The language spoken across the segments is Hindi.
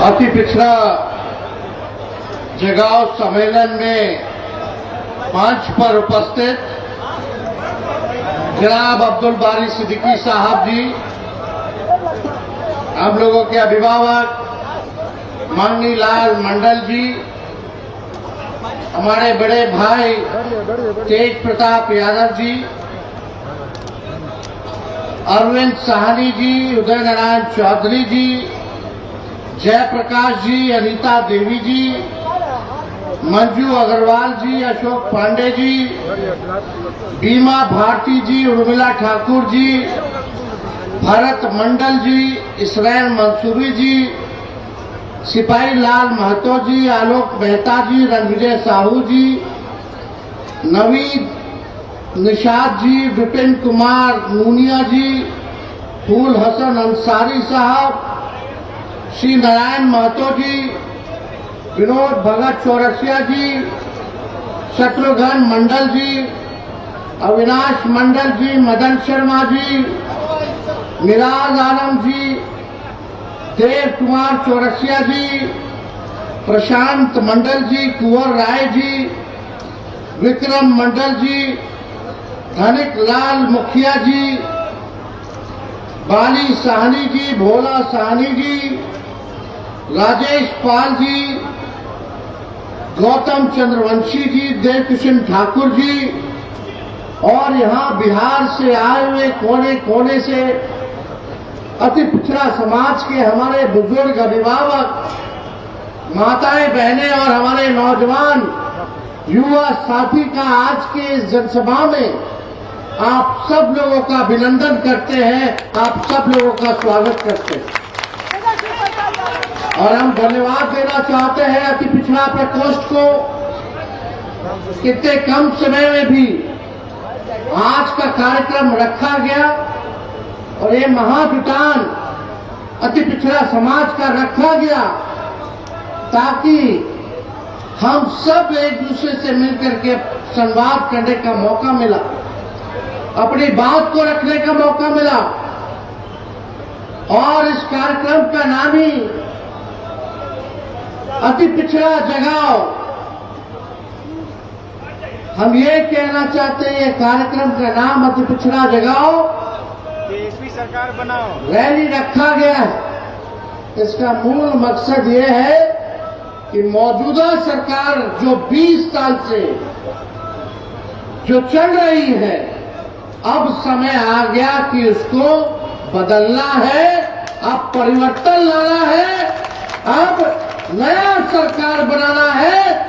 अति पिछड़ा जगाओ सम्मेलन में मंच पर उपस्थित जनाब अब्दुल बारी सिद्दीकी साहब जी, हम लोगों के अभिभावक मनी लाल मंडल जी, हमारे बड़े भाई तेज प्रताप यादव जी, अरविंद साहनी जी, उदय नारायण चौधरी जी, जयप्रकाश जी, अनीता देवी जी, मंजू अग्रवाल जी, अशोक पांडे जी, बीमा भारती जी, उर्मिला ठाकुर जी, भरत मंडल जी, इसराइल मंसूरी जी, सिपाही लाल महतो जी, आलोक मेहता जी, रणविजय साहू जी, नवीद निषाद जी, विपिन कुमार नूनिया जी, फूल हसन अंसारी साहब, श्री नारायण महतो जी, विनोद भगत चौरसिया जी, शत्रुघ्न मंडल जी, अविनाश मंडल जी, मदन शर्मा जी, मिराज आलम जी, देव कुमार चौरसिया जी, प्रशांत मंडल जी, कुंवर राय जी, विक्रम मंडल जी, धनिक लाल मुखिया जी, बाली साहनी जी, भोला साहनी जी, राजेश पाल जी, गौतम चंद्रवंशी जी, देवकिशन ठाकुर जी, और यहाँ बिहार से आए हुए कोने कोने से अति पिछड़ा समाज के हमारे बुजुर्ग अभिभावक, माताएं बहनें और हमारे नौजवान युवा साथी का आज के इस जनसभा में आप सब लोगों का अभिनंदन करते हैं, आप सब लोगों का स्वागत करते हैं और हम धन्यवाद देना चाहते हैं अति पिछड़ा प्रकोष्ठ को। कितने कम समय में भी आज का कार्यक्रम रखा गया और ये महाजुटान अति पिछड़ा समाज का रखा गया ताकि हम सब एक दूसरे से मिलकर के संवाद करने का मौका मिला, अपनी बात को रखने का मौका मिला। और इस कार्यक्रम का नाम ही अति पिछड़ा जगाओ। हम ये कहना चाहते हैं, ये कार्यक्रम का नाम अति पिछड़ा जगाओ, तेजस्वी सरकार बनाओ रैली रखा गया है। इसका मूल मकसद ये है कि मौजूदा सरकार जो 20 साल से जो चल रही है, अब समय आ गया कि उसको बदलना है, अब परिवर्तन लाना है, अब नया सरकार बनाना है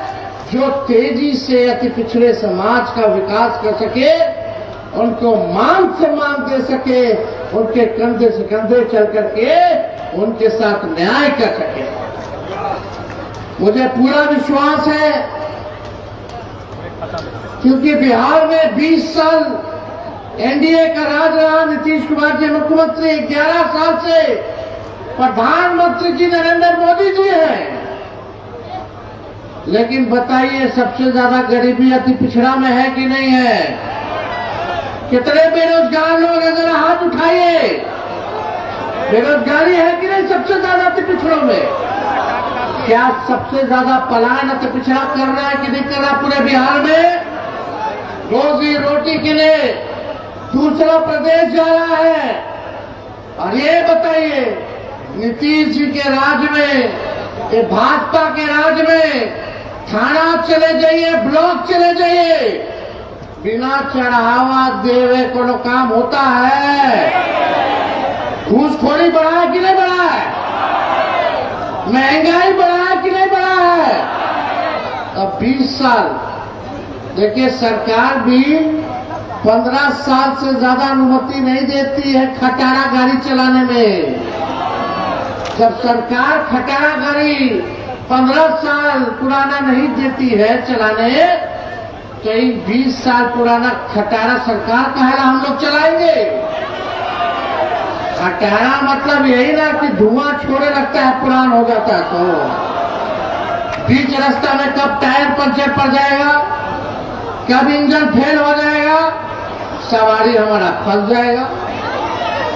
जो तेजी से अति पिछड़े समाज का विकास कर सके, उनको मान सम्मान दे सके, उनके कंधे से कंधे चल करके उनके साथ न्याय कर सके। मुझे पूरा विश्वास है क्योंकि बिहार में 20 साल एनडीए का राज रहा, नीतीश कुमार जी मुख्यमंत्री, 11 साल से प्रधानमंत्री जी नरेंद्र मोदी जी हैं। लेकिन बताइए, सबसे ज्यादा गरीबी अति पिछड़ा में है कि नहीं है? कितने बेरोजगार लोग हैं, जरा हाथ उठाइए। बेरोजगारी है कि नहीं सबसे ज्यादा अति पिछड़ों में? क्या सबसे ज्यादा पलायन अति पिछड़ा कर रहा है कि नहीं कर रहा पूरे बिहार में? रोजी रोटी के लिए दूसरा प्रदेश जा रहा है। और ये बताइए, नीतीश जी के राज में, ये भाजपा के राज में थाना चले जाइए, ब्लॉक चले जाइए, बिना चढ़ावा देवे कोनो काम होता है? घूसखोरी बढ़ा है कि नहीं बढ़ा है? महंगाई बढ़ा है कि नहीं बढ़ा है? अब 20 साल देखिए, सरकार भी 15 साल से ज्यादा अनुमति नहीं देती है खटारा गाड़ी चलाने में। जब सरकार खटारा गाड़ी 15 साल पुराना नहीं देती है चलाने, तो 20 साल पुराना खटारा सरकार का है हम लोग चलाएंगे। खटारा मतलब यही ना कि धुआं छोड़े लगता है, पुरान हो जाता है तो बीच रास्ता में कब टायर पंचर पड़ जाएगा, कब इंजन फेल हो जाएगा, सवारी हमारा फंस जाएगा,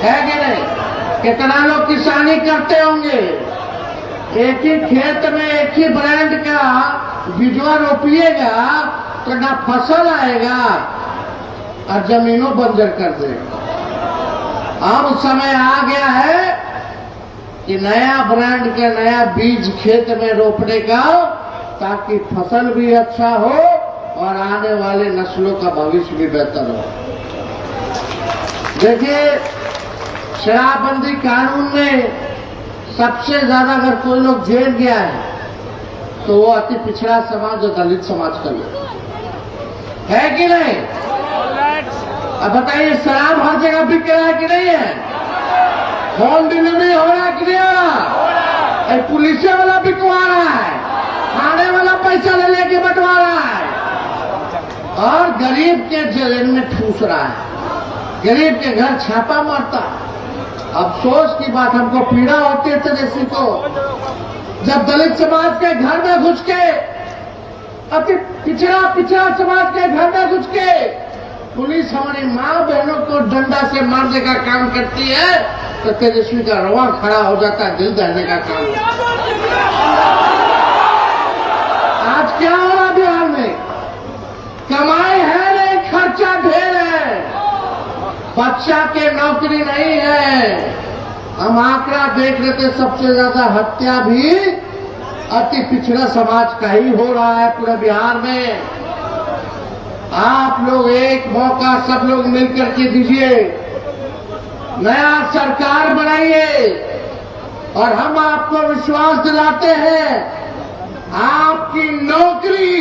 है कि नहीं? कितना लोग किसानी करते होंगे, एक ही खेत में एक ही ब्रांड का बीजवा रोपिएगा तो ना फसल आएगा और जमीनों बंजर कर देगा। अब समय आ गया है कि नया ब्रांड का नया बीज खेत में रोपने का, ताकि फसल भी अच्छा हो और आने वाले नस्लों का भविष्य भी बेहतर हो। देखिए, शराबबंदी कानून में सबसे ज्यादा अगर कोई लोग जेल गया है तो वो अति पिछड़ा समाज और दलित समाज का लोग है कि नहीं? अब बताइए, शराब हर जगह बिक रहा है कि नहीं है? होम डिलीवरी हो रहा है कि नहीं हो रहा? पुलिस वाला बिकवा रहा है, थाने वाला पैसा ले लेके बंटवा रहा है और गरीब के जेल में ठूस रहा है, गरीब के घर छापा मारता है। अफसोस की बात, हमको पीड़ा होती है तेजस्वी को, जब दलित समाज के घर में घुस के, अति पिछड़ा समाज के घर में घुस के पुलिस हमारी माँ बहनों को डंडा से मारने का काम करती है तो तेजस्वी का रवा खड़ा हो जाता है, दिल दहने का काम। आज क्या हो रहा बिहार में? कमाई है नहीं, खर्चा ढेर है, बच्चा के नौकरी नहीं है। हम आंकड़ा देख रहे थे, सबसे ज्यादा हत्या भी अति पिछड़ा समाज का ही हो रहा है पूरे बिहार में। आप लोग एक मौका सब लोग मिलकर के दीजिए, नया सरकार बनाइए और हम आपको विश्वास दिलाते हैं, आपकी नौकरी,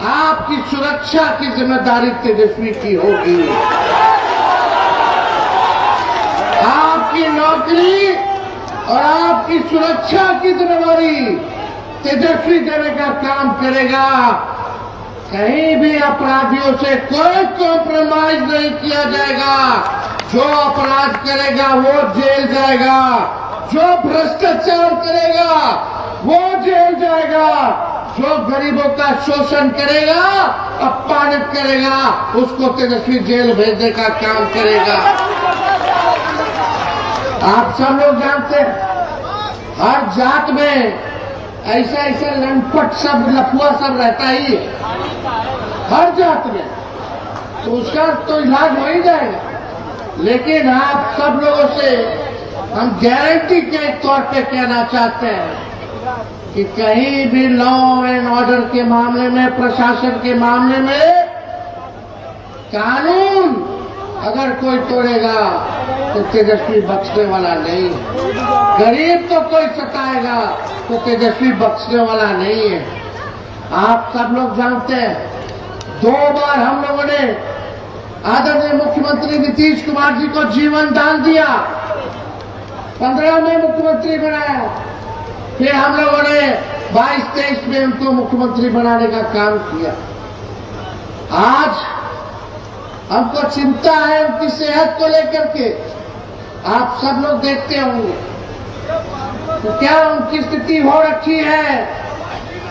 आपकी सुरक्षा की जिम्मेदारी तेजस्वी की होगी। आपकी नौकरी और आपकी सुरक्षा की जिम्मेदारी तेजस्वी देने का काम करेगा। कहीं भी अपराधियों से कोई कॉम्प्रोमाइज नहीं किया जाएगा। जो अपराध करेगा वो जेल जाएगा, जो भ्रष्टाचार करेगा वो जेल जाएगा, जो गरीबों का शोषण करेगा, अपमानित करेगा, उसको तेजस्वी जेल भेजने का काम करेगा। आप सब लोग जानते हैं, हर जात में ऐसा ऐसा लंपट सब लफुआ सब रहता ही है, हर जात में, तो उसका तो इलाज हो ही जाएगा। लेकिन आप सब लोगों से हम गारंटी के तौर पे कहना चाहते हैं कि कहीं भी लॉ एंड ऑर्डर के मामले में, प्रशासन के मामले में कानून अगर कोई तोड़ेगा तो तेजस्वी बख्शने वाला नहीं। गरीब को कोई सताएगा तो तेजस्वी बख्शने वाला नहीं है। आप सब लोग जानते हैं, 2 बार हम लोगों ने आदरणीय मुख्यमंत्री नीतीश कुमार जी को जीवन दान दिया, 15 में मुख्यमंत्री बनाया, फिर हम लोगों ने 22-23 में उनको मुख्यमंत्री बनाने का काम किया। आज हमको चिंता है उनकी सेहत को लेकर के। आप सब लोग देखते होंगे तो क्या उनकी स्थिति हो रखी है,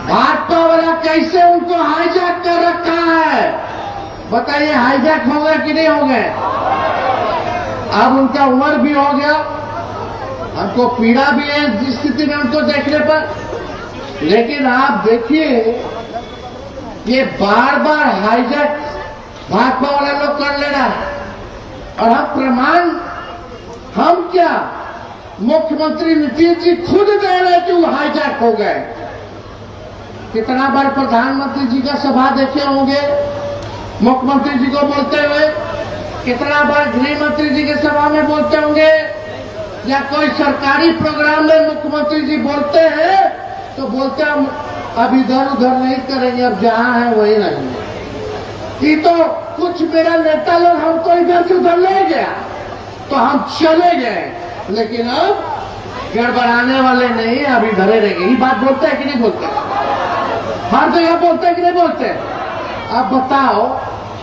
भाजपा वाला कैसे उनको हाईजैक कर रखा है। बताइए, हाईजैक हो गए कि नहीं हो गए? अब उनका उम्र भी हो गया, हमको पीड़ा भी है जिस स्थिति में उनको देखने पर। लेकिन आप देखिए, ये बार बार हाईजैक भाजपा वाला लोग कर ले रहा है और हम प्रमाण, हम क्या, मुख्यमंत्री नीतीश जी खुद दे रहे कि वो हाईजैक हो गए। कितना बार प्रधानमंत्री जी का सभा देखे होंगे मुख्यमंत्री जी को बोलते हुए, कितना बार गृह मंत्री जी के सभा में बोलते होंगे, या कोई सरकारी प्रोग्राम में मुख्यमंत्री जी बोलते हैं तो बोलते हम अब इधर उधर नहीं करेंगे, अब जहां है वही रहेंगे। ये तो कुछ मेरा नेता लोग हमको इधर से उधर ले गया तो हम चले गए, लेकिन अब गड़बड़ाने वाले नहीं, अब इधर ही रहेंगे। ये बात बोलते हैं कि नहीं बोलते? हर जगह बोलते हैं कि नहीं बोलते? अब बताओ,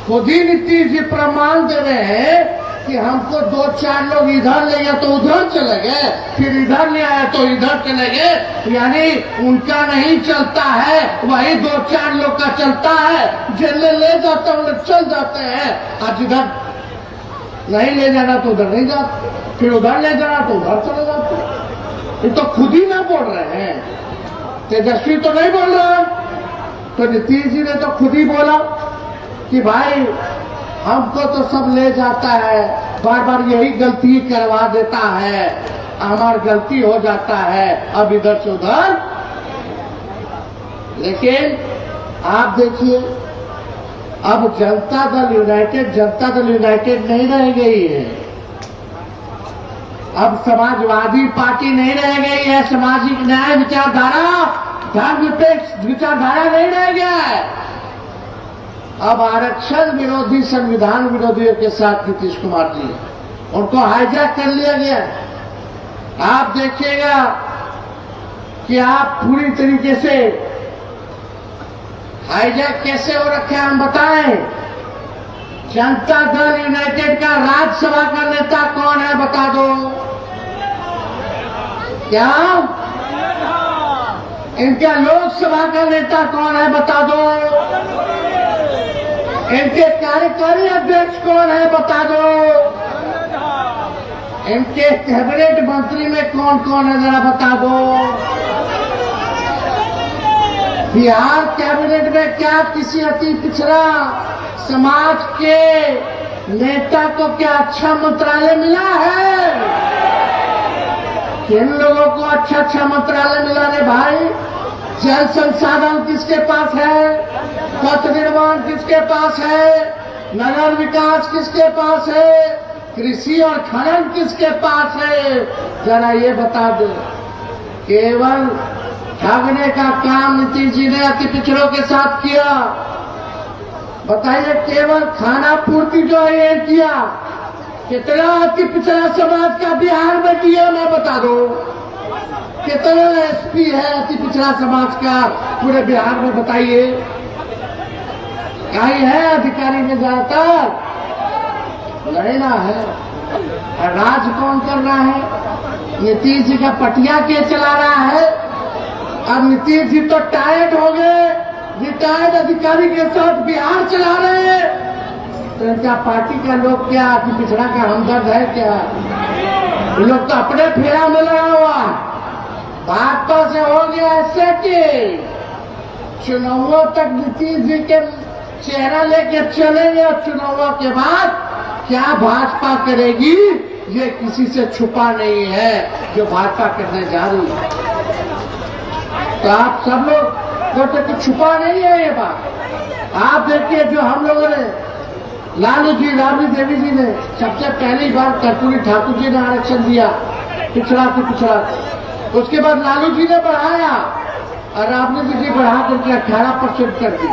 खुद ही नीतीश जी प्रमाण दे रहे हैं कि हमको 2-4 लोग इधर ले गए तो उधर चले गए, फिर इधर ले आए तो इधर चले गए। यानी उनका नहीं चलता है, वही 2-4 लोग का चलता है। जिन्हें ले जाते हैं उन्हें चल जाते हैं, आज इधर नहीं ले जाना तो उधर नहीं जाते, फिर उधर ले जाना तो उधर चले जाते। ये तो खुद ही ना बोल रहे हैं, तेजस्वी तो नहीं बोल रहा। तो नीतीश जी ने तो खुद ही बोला कि भाई हमको तो सब ले जाता है, बार बार यही गलती करवा देता है, हमारी गलती हो जाता है अब इधर से उधर। लेकिन आप देखिए अब जनता दल यूनाइटेड नहीं रह गई है। अब समाजवादी पार्टी नहीं रह गई है, सामाजिक न्याय विचारधारा, धर्मनिरपेक्ष विचारधारा नहीं रह गया है। अब आरक्षण विरोधी, संविधान विरोधियों के साथ नीतीश कुमार जी उनको हाईजैक कर लिया गया। आप देखिएगा कि आप पूरी तरीके से हाईजैक कैसे हो रखे हैं, हम बताएं। जनता दल यूनाइटेड का राज्यसभा का नेता कौन है बता दो। क्या इनका लोकसभा का नेता कौन है बता दो। इनके कार्यकारी अध्यक्ष कौन है बता दो। इनके कैबिनेट मंत्री में कौन कौन है जरा बता दो। बिहार कैबिनेट में क्या किसी अति पिछड़ा समाज के नेता को क्या अच्छा मंत्रालय मिला है? किन लोगों को अच्छा मंत्रालय मिला रे भाई? जल संसाधन किसके पास है? पथ निर्माण किसके पास है? नगर विकास किसके पास है? कृषि और खनन किसके पास है? जरा ये बता दो। केवल ठगने का काम नीतीश जी ने अति पिछड़ों के साथ किया। बताइए, केवल खाना पूर्ति जो है ये किया। कितना अति पिछड़ा समाज का बिहार में डीएम है बता दो। कितना एसपी है अति पिछड़ा समाज का पूरे बिहार में बताइए। कहीं है अधिकारी में ज्यादातर? नहीं ना है। राज कौन कर रहा है? नीतीश जी का पटिया के चला रहा है। अब नीतीश जी तो टायर्ड हो गए, रिटायर्ड अधिकारी के साथ बिहार चला रहे हैं। तो क्या पार्टी का लोग क्या अति पिछड़ा का हमदर्द है क्या? ये लोग तो अपने फेरा में लगा हुआ। भाजपा से हो गया ऐसे कि चुनावों तक नीतीश जी के चेहरा लेके चलेंगे और चुनावों के बाद क्या भाजपा करेगी ये किसी से छुपा नहीं है जो भाजपा करने जा रही है। तो आप सब लोग को कुछ छुपा नहीं है ये बात। आप देखिए, जो हम लोगों ने लालू जी, राबड़ी देवी जी ने सबसे पहली बार कर्पूरी ठाकुर जी ने आरक्षण दिया पिछड़ा से पिछड़ा। उसके बाद लालू जी ने बढ़ाया और राबड़ी जी बढ़ा करके 18% कर दी।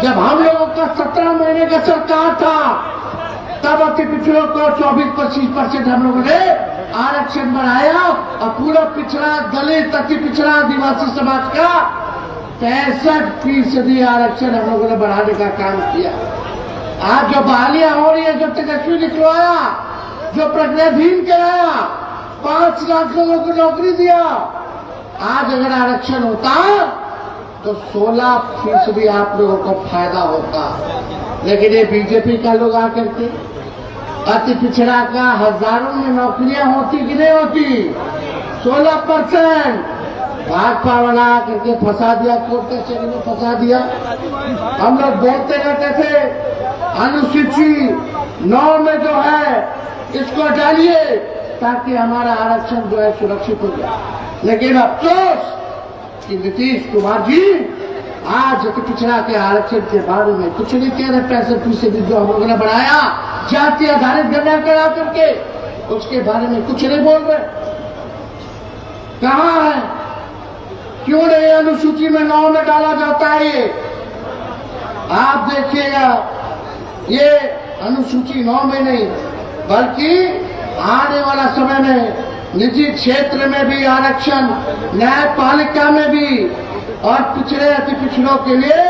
जब हम लोगों का 17 महीने का सरकार था तब अति पिछड़ों को 24-25% हम लोगों ने आरक्षण बढ़ाया और पूरा पिछड़ा दलित, अति पिछड़ा आदिवासी समाज का 65% आरक्षण हम लोगों ने बढ़ाने का काम किया। आज जो बहालियां हो रही है, जो तेजस्वी निकलवाया, जो प्रज्ञाधीन कराया, 5 लाख लोगों को नौकरी दिया, आज अगर आरक्षण होता तो 16% आप लोगों को फायदा होता। लेकिन ये बीजेपी का लोग आकर के अति पिछड़ा का हजारों में नौकरियां होती कि नहीं होती? 16% भाजपा वाला करके फंसा दिया, कोर्ट कचहरी में फंसा दिया। हम लोग बोलते रहते थे अनुसूची 9 में जो है इसको डालिए ताकि हमारा आरक्षण जो है सुरक्षित हो जाए। लेकिन अफसोस कि नीतीश कुमार जी आज पिछड़ा के आरक्षण के बारे में कुछ नहीं कह रहे। 65% जो हम लोगों ने बढ़ाया जाति आधारित गणना करा करके, उसके बारे में कुछ नहीं बोल रहे। कहाँ है? क्यों नहीं अनुसूची में 9 में डाला जाता है? ये आप देखिएगा, ये अनुसूची 9 में नहीं बल्कि आने वाला समय में निजी क्षेत्र में भी आरक्षण, न्यायपालिका में भी, और पिछड़े अति पिछड़ों के लिए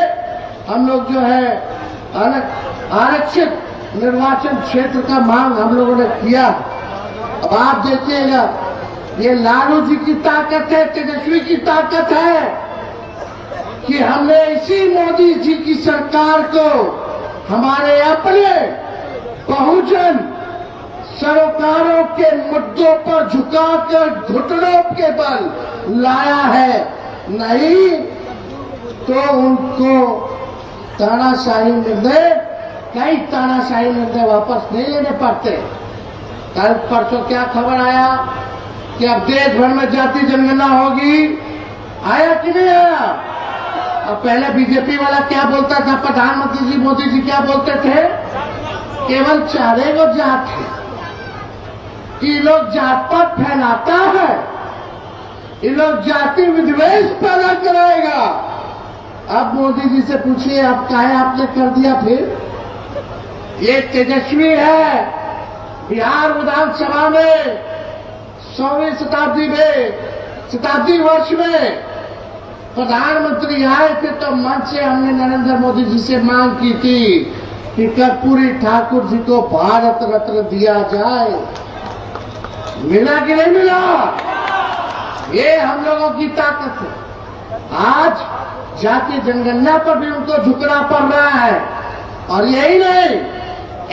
हम लोग जो है आरक्षित निर्वाचन क्षेत्र का मांग हम लोगों ने किया। अब आप देखिएगा, ये लालू जी की ताकत है, तेजस्वी की ताकत है कि हमने इसी मोदी जी की सरकार को हमारे अपने बहुजन सरोकारों गांव के मुद्दों पर झुकाकर घुटनों के बल लाया है, नहीं तो उनको तानाशाही निर्णय, कई तानाशाही निर्णय वापस नहीं लेने पड़ते। कल परसों क्या खबर आया कि अब देश भर में जाति जनगणना होगी, आया कि नहीं आया? अब पहले बीजेपी वाला क्या बोलता था, प्रधानमंत्री जी मोदी जी क्या बोलते थे, केवल 4 गो जात है, ये लोग जात पात फैलाता है, ये लोग जाति विद्वेष पैदा कराएगा। अब मोदी जी से पूछिए अब काहे आपने कर दिया फिर? ये तेजस्वी है, बिहार विधानसभा में 100वीं शताब्दी वर्ष में प्रधानमंत्री आए थे तो मंच से हमने नरेंद्र मोदी जी से मांग की थी कि कर्पूरी ठाकुर जी को भारत रत्न दिया जाए। मिला कि नहीं मिला? ये हम लोगों की ताकत है। आज जाति जनगणना पर भी उनको झुकना पड़ रहा है, और यही नहीं,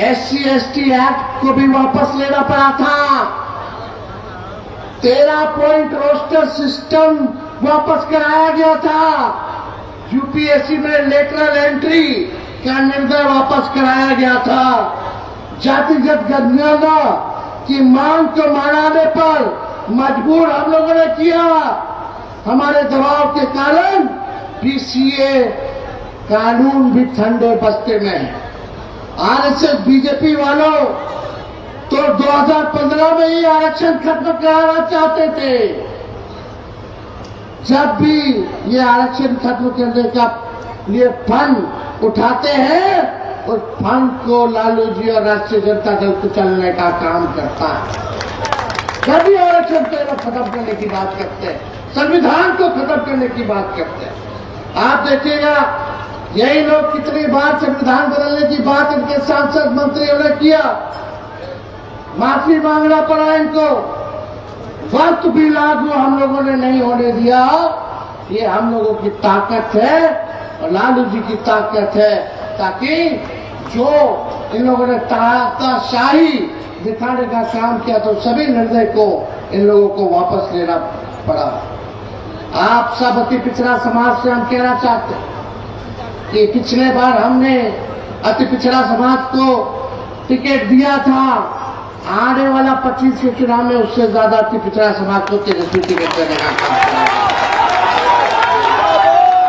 SC/ST एक्ट को भी वापस लेना पड़ा था। 13 पॉइंट रोस्टर सिस्टम वापस कराया गया था। यूपीएससी में लेटरल एंट्री का निर्णय वापस कराया गया था। जातिगत जनगणना की मांग को मनाने पर मजबूर हम लोगों ने किया। हमारे दबाव के कारण PCA कानून भी ठंडे बस्ते में है। RSS बीजेपी वालों तो 2015 में ही आरक्षण खत्म कराना चाहते थे। जब भी ये आरक्षण खत्म करने का लिए फंड उठाते हैं, उस फंड को लालू जी और राष्ट्रीय जनता दल कुचलने का काम करता है। जब भी आरक्षण को खत्म करने की बात करते हैं, संविधान को खत्म करने की बात करते हैं, आप देखिएगा यही लोग कितनी बार संविधान बदलने की बात इनके सांसद मंत्रियों ने किया, माफी मांगना पड़ा इनको, वक्त भी लागू हम लोगों ने नहीं होने दिया। ये हम लोगों की ताकत है और लालू जी की ताकत है, ताकि जो इन लोगों ने तानाशाही दिखाने का काम किया तो सभी निर्णय को इन लोगों को वापस लेना पड़ा। आप सब अति पिछड़ा समाज से हम कहना चाहते हैं कि पिछले बार हमने अति पिछड़ा समाज को टिकट दिया था, आने वाला 25 के चुनाव में उससे ज्यादा अति पिछड़ा समाज को तेजस्वी टिकट देने का काम करेंगे।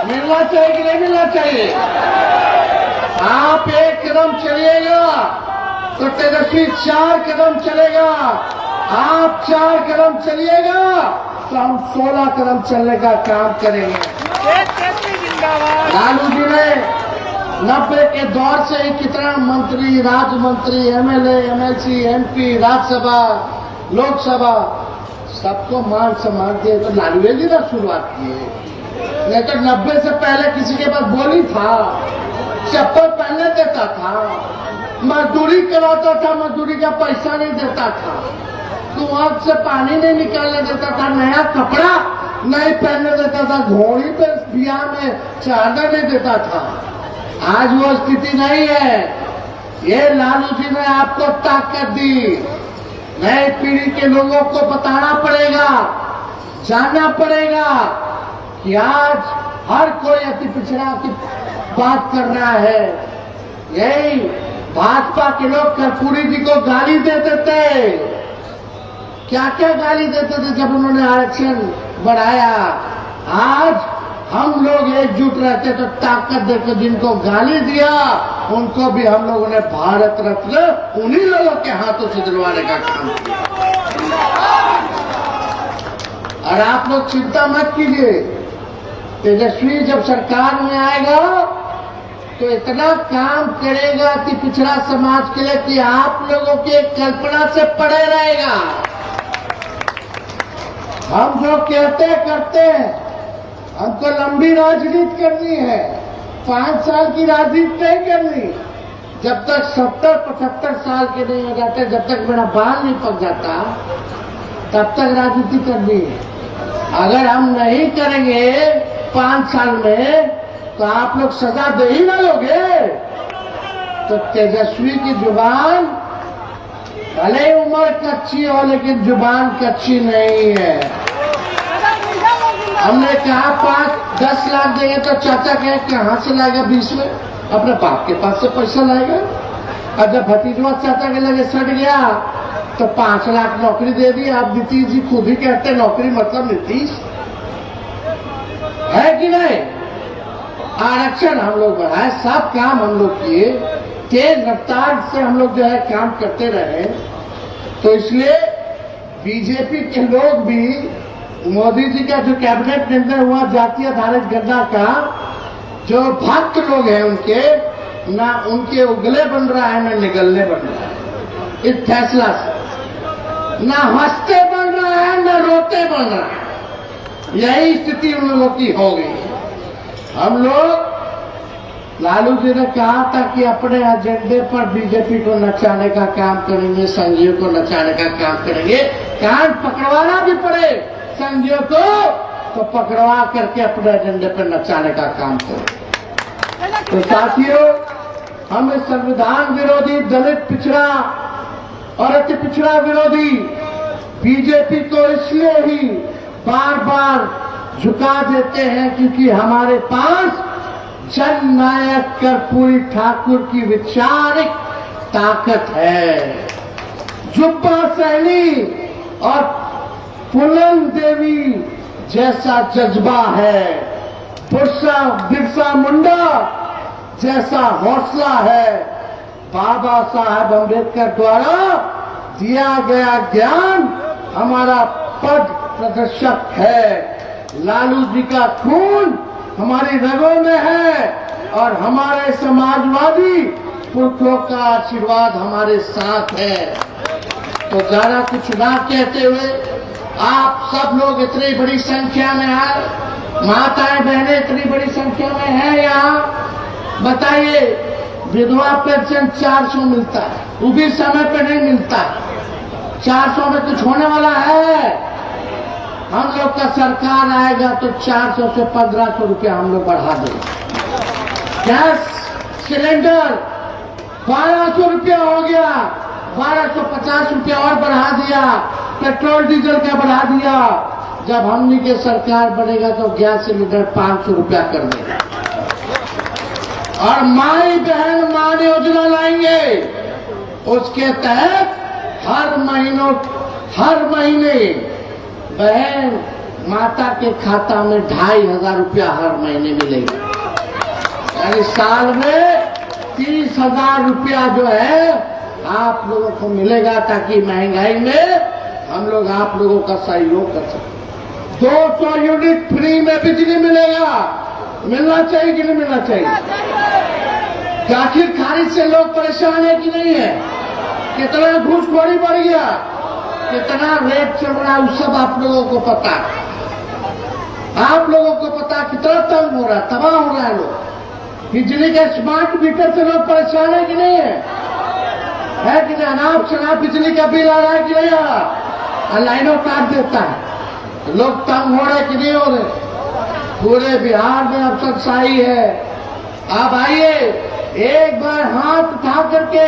मिलना चाहिए कि नहीं मिलना चाहिए? आप 1 कदम चलिएगा तो तेजस्वी 4 कदम चलेगा, आप 4 कदम चलिएगा तो हम 16 कदम चलने का काम करेंगे। लालू जी ने 90 के दौर से ही कितना मंत्री, राज्य मंत्री, MLA, MLC, MP, Rajya Sabha, Lok Sabha सबको मान सम्मान दिए तो लालू जी ने शुरुआत की है। नहीं तो 90 से पहले किसी के पास बोली था, चप्पल पहनने देता था, मजदूरी कराता था, मजदूरी का पैसा नहीं देता था, कुआं से पानी नहीं निकालने देता था, नया कपड़ा नहीं पहनने देता था, घोड़ी पे बियाह में चढ़ने नहीं देता था। आज वो स्थिति नहीं है। ये लालू जी ने आपको ताकत दी। नई पीढ़ी के लोगों को बताना पड़ेगा, जानना पड़ेगा कि आज हर कोई अति पिछड़ा की बात कर रहा है। यही भाजपा के लोग कर्पूरी जी को गाली देते थे, क्या क्या गाली देते थे जब उन्होंने आरक्षण बढ़ाया। आज हम लोग एकजुट रहते तो ताकत देकर जिनको गाली दिया उनको भी हम लोगों ने भारत रत्न उन्हीं लोगों के हाथों से दिलवाने का काम किया। और आप लोग चिंता मत कीजिए, तेजस्वी जब सरकार में आएगा तो इतना काम करेगा कि पिछड़ा समाज के लिए कि आप लोगों की कल्पना से परे रहेगा। हम जो कहते करते हैं, हमको लंबी राजनीति करनी है, 5 साल की राजनीति नहीं करनी। जब तक 70-75 साल के नहीं हो जाते, जब तक मेरा बाल नहीं पक जाता, तब तक राजनीति करनी है। अगर हम नहीं करेंगे 5 साल में तो आप लोग सजा दे ही ना लोगे। तो तेजस्वी की जुबान भले उम्र कच्ची हो लेकिन जुबान कच्ची नहीं है। हमने कहा 5-10 लाख देंगे तो चाचा कहे कहाँ से लाएगा 20 में, अपने बाप के पास से पैसा लाएगा। और जब भतीजवा चाचा के लगे सट गया तो 5 लाख नौकरी दे दी। आप नीतीश जी खुद ही कहते नौकरी मतलब नीतीश है कि नहीं। आरक्षण हम लोग बढ़ाए, सब काम हम लोग किए, तेज रफ्तार से हम लोग जो है काम करते रहे। तो इसलिए बीजेपी के लोग भी मोदी जी का जो कैबिनेट निर्णय हुआ जातीय आधारित गणना का, जो भक्त लोग हैं उनके ना उनके उगले बन रहा है ना निगलने बन रहा है। इस फैसला से ना हंसते बन रहा है ना रोते बन रहा है। यही स्थिति उन लोगों की हो गई। हम लोग, लालू जी ने कहा था कि अपने एजेंडे पर बीजेपी को नचाने का काम करेंगे, संघियों को नचाने का काम करेंगे। कान पकड़वाना भी पड़े संघियों को तो पकड़वा करके अपने एजेंडे पर नचाने का काम करें। तो साथियों, हम इस संविधान विरोधी, दलित पिछड़ा और अति पिछड़ा विरोधी बीजेपी को इसलिए ही बार बार झुका देते हैं क्योंकि हमारे पास जननायक कर्पूरी ठाकुर की वैचारिक ताकत है। जुब्बा सहनी और फूलन देवी जैसा जज्बा है, बिरसा मुंडा जैसा हौसला है, बाबा साहब अम्बेडकर द्वारा दिया गया ज्ञान हमारा पद प्रदर्शक है। लालू जी का खून हमारी रगों में है और हमारे समाजवादी पुरखों का आशीर्वाद हमारे साथ है। तो ज्यादा कुछ ना कहते हुए, आप सब लोग इतनी बड़ी संख्या में आए, माताएं बहनें इतनी बड़ी संख्या में हैं यहाँ। बताइए, विधवा पेंशन 400 मिलता है, वो भी समय पे नहीं मिलता। 400 में कुछ होने वाला है? हम लोग का सरकार आएगा तो 400 से 1500 रुपया हम लोग बढ़ा देंगे। गैस सिलेंडर 1200 रुपया हो गया, 1250 रुपया और बढ़ा दिया। पेट्रोल डीजल का बढ़ा दिया। जब हमनी के सरकार बनेगा तो गैस सिलेंडर 500 रुपया कर देगा। और माई बहन मान योजना लाएंगे, उसके तहत हर महीने बहन माता के खाता में 2500 रुपया हर महीने मिलेगा। यानी साल में 30,000 रुपया जो है आप लोगों को मिलेगा, ताकि महंगाई में हम लोग आप लोगों का सहयोग कर सकें। 200 यूनिट फ्री में बिजली मिलेगा। मिलना चाहिए कि नहीं मिलना चाहिए? आखिर खारिज से लोग परेशान है कि नहीं है? कितना घूसखोरी बढ़ गया, कितना रेट चल रहा है, उस सब आप लोगों को पता है। आप लोगों को पता कितना तंग हो रहा है, तबाह हो रहा है लोग। बिजली के स्मार्ट मीटर से लोग परेशान है कि नहीं है कि नहीं? अनाप शनाप बिजली का बिल आ रहा है कि नहीं आ रहा? लाइनों काट देता है। लोग तंग हो रहे कि नहीं हो रहे? पूरे बिहार में अफसरशाही है। आप आइए, एक बार हाथ उठा करके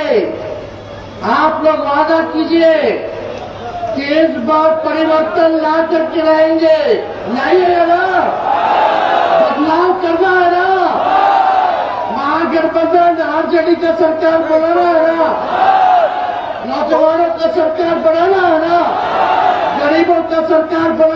आप लोग वादा कीजिए कि इस बार परिवर्तन ला करके रहेंगे। लाइए ना, बदलाव करना है ना, महागठबंधन आरजेडी का सरकार बनाना है ना, नौजवानों का सरकार बनाना है ना, गरीबों का सरकार बनाना